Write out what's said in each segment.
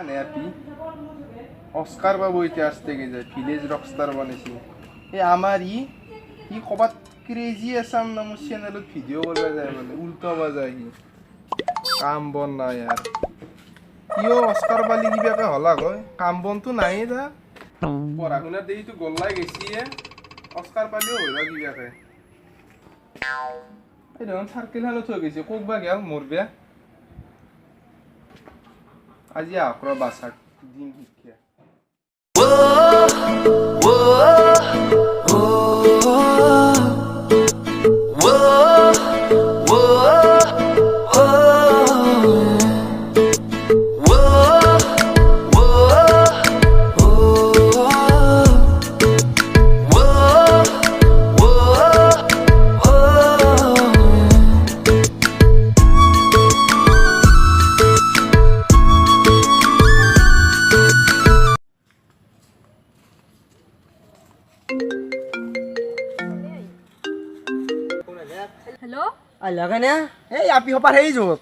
মানে আপি অস্কার পাবো এটা আসতে গেছে ভিলেজ রকস্টার বানাইছি এই আমার ই কবাত ক্রেজি আসাম নামের চ্যানেলত ভিডিও করবা যায় বলে উল্টো হবা যায় কাম বন নাই আর ইও অস্কার পালি কিবাকে হলা কয় কাম বনতো নাই যা পড়া শুনার দেখি তো গল্লাই গেছি অস্কার পালিও হইবা কিবাকে এই দেখুন সার্কেল হানো থৈ গেছে কোক বা গেল মরবে আজি আকরা বাসাক দিন শিক্ষা হেল্ল' আইলা কেনে এই আপি হপাৰ হেৰি য'ত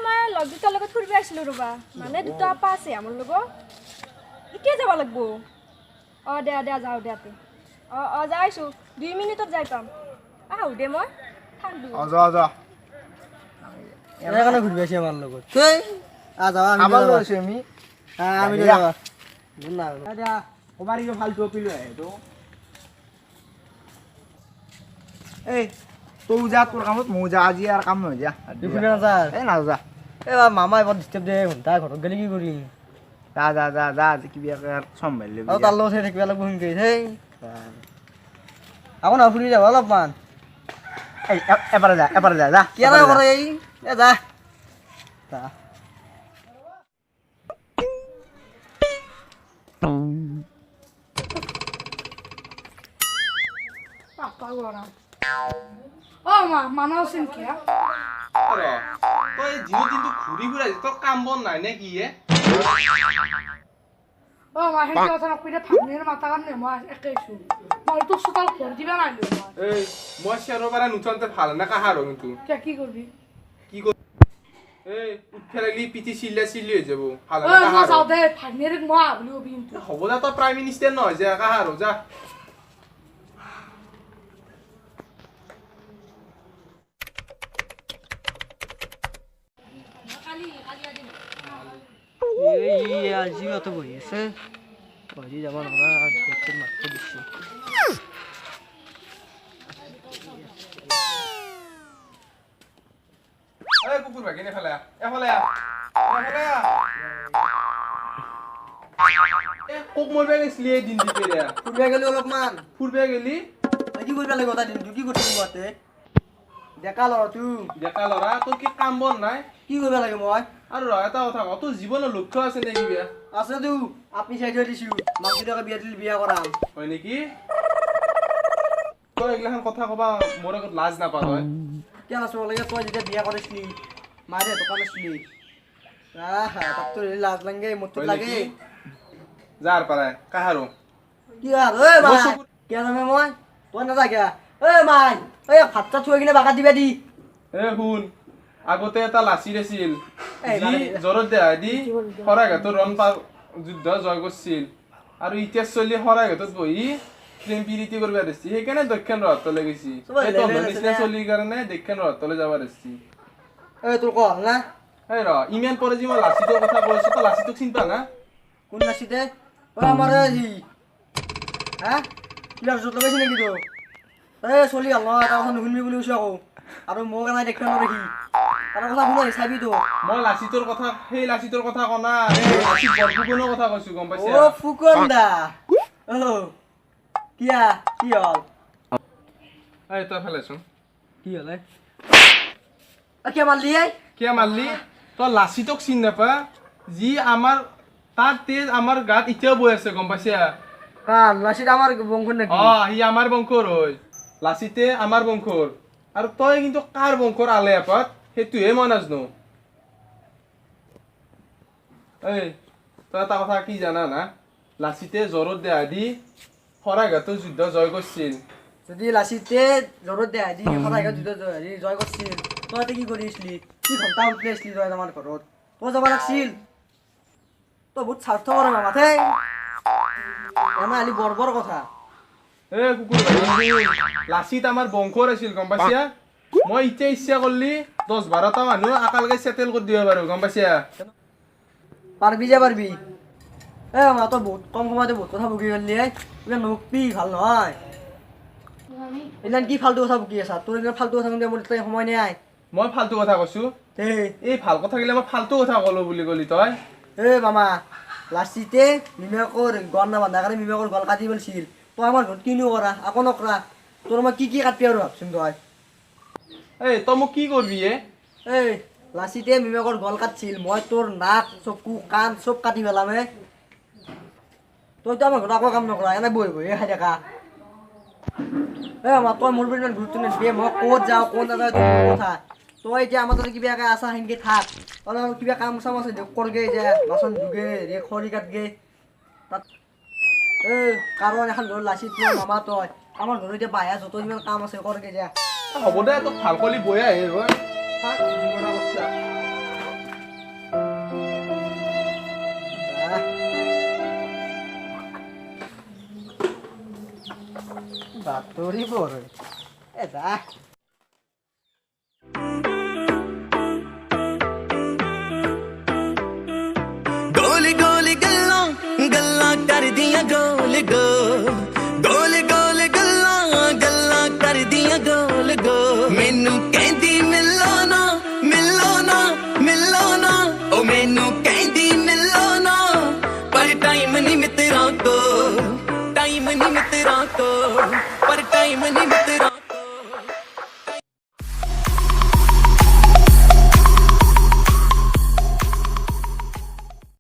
মই লগ দুটাৰ লগত ফুৰিব আহিছিলোঁ ৰ'বা মানে দুটা আপা আছে আমাৰ লগত এতিয়া যাব লাগিব দে যাওঁ দে যাইছোঁ 2 মিনিটত যাই পাম আহোঁ দে মই যা এনে কাৰণে ঘূৰিব আহিছে আমাৰ লগত তই যাবা আমি যাবা কবাৰী ফালতু পিলো আহে তো এই তৌ যা তোৰ কামত মৌ যা আজি আৰু কাম নহয় যা ফুৰিব নাযায় এই নাযা এই মামাই বৰ ডিষ্টাৰ্ব দিয়ে ঘণ্টা ঘৰত গ'লে কি কৰিম যা কিবা চম্ভালি আৰু তাৰ লগত থাকিব লাগিব সোনকে সেই আকৌ নহয় ফুৰি যাব অলপমান এবাৰ যা কিয় নাই কৰে এই যা তই যিও দিনটো ঘূৰি ফুৰাই তোৰ কাম বন নাই নে কি এই মই চেৰ পাৰা নুঠনতে ভাল না কাহাৰ কিন্তু কি কৰবি এই উঠে লাগলি পিঠি চিল্লা চিল্লি হৈ যাব ভাল হ'ব যা তই প্ৰাইম মিনিষ্টাৰ নহয় যে কাহাৰ যা আজি অত বহি আছে বহি যাব নোৱাৰা মাতটো দিছে কুকুৰ ভাগিন এফালে কোক মৰবে গৈছিলি এই দিন দিপেৰা ফুৰিব গ'লি অলপমান ফুৰবে গেলি কি কৰিব লাগিব তাৰ দিনটো কি কৰিম মতে ডেকা ল'ৰাটো ডেকা ল'ৰা তোৰ কি কাম বন নাই কি কৰিব লাগে মই আৰু এটা কথা ক তোৰ জীৱনৰ লক্ষ্য আছে নে কিবা আছেতো আপনি চাই থৈ দিছোঁ মাক দেউতাকে বিয়া কৰাম হয় নেকি তই এইগিলাখান কথা কবা মোৰ আগত লাজ নাপা তই কিয় নাচিব লাগে তই যেতিয়া বিয়া কৰিছিলি মাৰে দোকান আছিলি তাক তোৰ লাজ লাগে মোৰটো লাগে যাৰ পাৰাই কাহাৰো কি আৰু ঐ মা কিয় জানে মই তই নাযা কিয়া ঐ মাই ঐ ভাত চাত থৈ কিনে বাগাত দিবা দি শুন আগতে এটা লাচিৰ আছিল যি জ্বৰত দেহা দি শৰাইঘাটৰ যুদ্ধ জয় কৰিছিল আৰু এতিয়া চলি শৰাইঘাটত বহি প্ৰেম প্ৰীতি কৰিব দিছি সেইকাৰণে দক্ষিণ ৰহাতলৈ গৈছি নিচিনা চলিৰ কাৰণে দক্ষিণ ৰহাতলৈ যাব দিছি তোৰ কল না এই ৰ ইমান পৰে যি মই লাচিটোৰ কথা কৈছো তই লাচিটোক চিনি পা না কোন নাচিতে আমাৰ যি হা কিবা য'ত লগাইছে নেকি তো চলি ভাল নহয় তাৰ কথা নুশুনিবি বুলি কৈছো আকৌ আৰু মোক এনাই দেখিব নেকি তাৰ কথা শুনি চাবি তো মই লাচিটোৰ কথা সেই লাচিটোৰ কথা কনা ফুকনৰ কথা কৈছো গম পাইছা ফুকন দা কিয়া কি হল এই তই ফেলেছোন কি হলে কিয় মাৰলি তই লাচিটোক চিনি নাপা যি আমাৰ তাৰ তেজ আমাৰ গাত এতিয়াও বৈ আছে গম পাইছা লাচিত আমাৰ বংশৰ নেকি সি আমাৰ বংশৰ হয় লাচিতে আমাৰ বংশৰ আৰু তই কিন্তু কাৰ বংশৰ আলে আপাত সেইটোহে মই নাজানো এই তই এটা কথা কি জানা না লাচিতে জ্বৰত দেহা দি শৰাইঘাটৰ যুদ্ধ জয় কৰিছিল যদি লাচিতে জ্বৰত দেহা দি শৰাইঘাট যুদ্ধ জয় কৰিছিল তই কি কৰিছিলি কি ঘণ্টা উঠি আছিলি তই আমাৰ ঘৰত তই যাব লাগিছিল তই বহুত স্বাৰ্থ কৰে মামাতে এনে আলি বৰ বৰ কথা এ কুকুৰ লাচিত আমাৰ বংশৰ আছিল গম পাইছা মই এতিয়া ইচ্ছা কৰিলি 10-12টা মানুহ একেলগে চেটেল কৰি দিব পাৰো গম পাইছা পাৰবি যে পাৰবি এ মামা তই বহুত কম সময়তে বহুত কথা বকি গলি ইমান নকবি ভাল নহয় এইবিলাক কি ফাল্টু কথা বকি আছা তোৰ এইবিলাক ফাল্টু কথা শুনিলে মোৰ এতিয়া সময় নাই মই ফাল্টু কথা কৈছো এই ভাল কথা গিলা মই ফাল্টু কথা কলো বুলি কলি তই এ মামা লাচিতে মিমাকৰ গড় নাবান্ধা কাৰণে মিমাকৰ গল কাটি পেলাইছিল তই আমাৰ ঘৰত কিনো কৰা আকৌ নকৰা তোৰ মই কি কাটবি আৰু ভাবচোন তই এই তই মোক কি কৰবি এই লাচিতে মিমাকৰ গল কাটছিল মই তোৰ নাক চকু কাণ চব কাটি পেলাম তইতো আমাৰ ঘৰত আকৌ কাম নকৰা এনে বহি বহি খাই থাকা মামা তই মোৰ ইমান গুৰুত্ব নিদিবি মই ক'ত যাওঁ ক'ত নাযাওঁ তোৰ মোৰ কথা তই এতিয়া আমাৰ তাতে কিবা একে আছা সেনেকে থাক অলপ কিবা কাম চাম আছে কৰগে যে বাচন ধুগে খৰি কাটগে তাত কাৰণ এখন ঘৰত লাচিত মামা তই আমাৰ ঘৰত এতিয়া বাহিৰা যত ইমান কাম আছে কৰগে যা হ'ব দে তোক ভাল কৰি বৈ আহে বাতৰি বৰ এ যা गोल गोल गल्लां गल्लां कर दियां गोल गोल गोल गल्लां गल्लां कर दियां गोल गोल मैनू कहंदी मिलो ना मिलो ना मिलो ना ओ मैनू कहंदी मिलो ना पर टाइम नहीं मित्रा को पर टाइम नहीं मित्रा